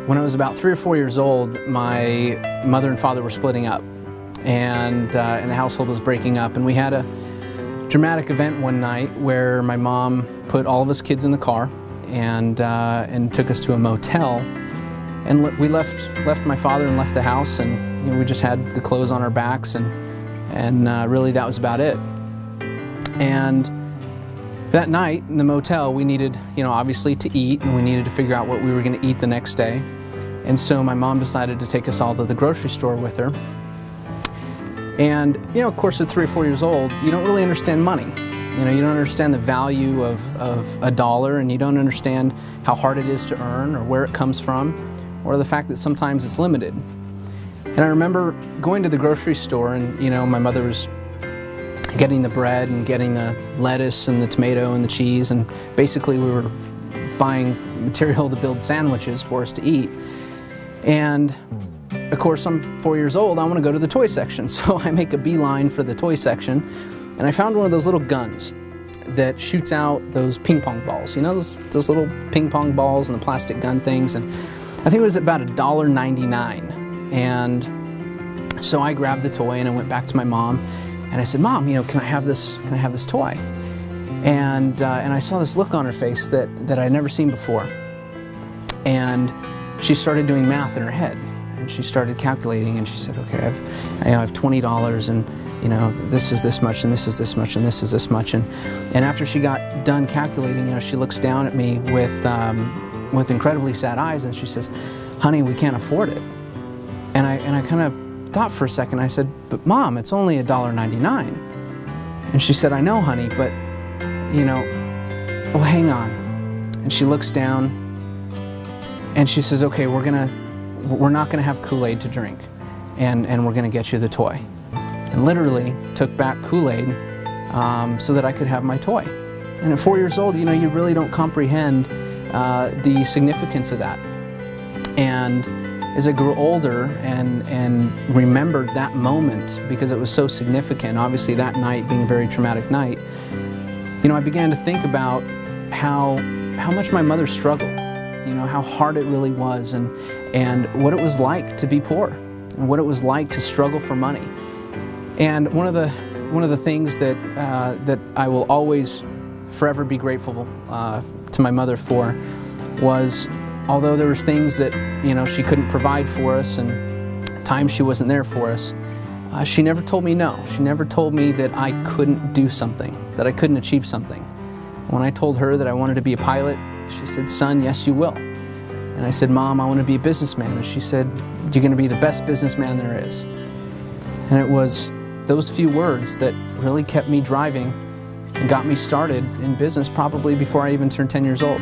When I was about 3 or 4 years old, my mother and father were splitting up, and the household was breaking up, and we had a dramatic event one night where my mom put all of us kids in the car and took us to a motel, and we left my father and left the house, and we just had the clothes on our backs, and really that was about it. And that night in the motel, we needed, obviously to eat, and we needed to figure out what we were going to eat the next day. And so my mom decided to take us all to the grocery store with her. And, of course, at 3 or 4 years old, you don't really understand money. You don't understand the value of a dollar, and you don't understand how hard it is to earn, or where it comes from, or the fact that sometimes it's limited. And I remember going to the grocery store, and, my mother was getting the bread and getting the lettuce and the tomato and the cheese, and basically we were buying material to build sandwiches for us to eat. And of course, I'm 4 years old, I want to go to the toy section, so I make a beeline for the toy section, and I found one of those little guns that shoots out those ping pong balls, those little ping pong balls and the plastic gun things, and I think it was about $1.99. And so I grabbed the toy and I went back to my mom, and I said, "Mom, can I have this toy?" And I saw this look on her face that I'd never seen before. And she started doing math in her head, and she started calculating, and she said, "Okay, I have $20, and this is this much, and this is this much, and this is this much." And after she got done calculating, she looks down at me with incredibly sad eyes, and she says, "Honey, we can't afford it." And I kind of thought for a second. I said, "But Mom, it's only $1.99. And she said, "I know, honey, but well, hang on." And she looks down and she says, "Okay, we're not gonna have Kool-Aid to drink, and we're gonna get you the toy." And literally took back Kool-Aid so that I could have my toy. And at 4 years old, you really don't comprehend the significance of that. And as I grew older and remembered that moment, because it was so significant, obviously that night being a very traumatic night, I began to think about how much my mother struggled, how hard it really was, and what it was like to be poor, and what it was like to struggle for money. And one of the things that I will always forever be grateful to my mother for was, although there was things that she couldn't provide for us, and times she wasn't there for us, she never told me no. She never told me that I couldn't do something, that I couldn't achieve something. When I told her that I wanted to be a pilot, she said, "Son, yes you will." And I said, "Mom, I want to be a businessman." And she said, "You're going to be the best businessman there is." And it was those few words that really kept me driving and got me started in business probably before I even turned 10 years old.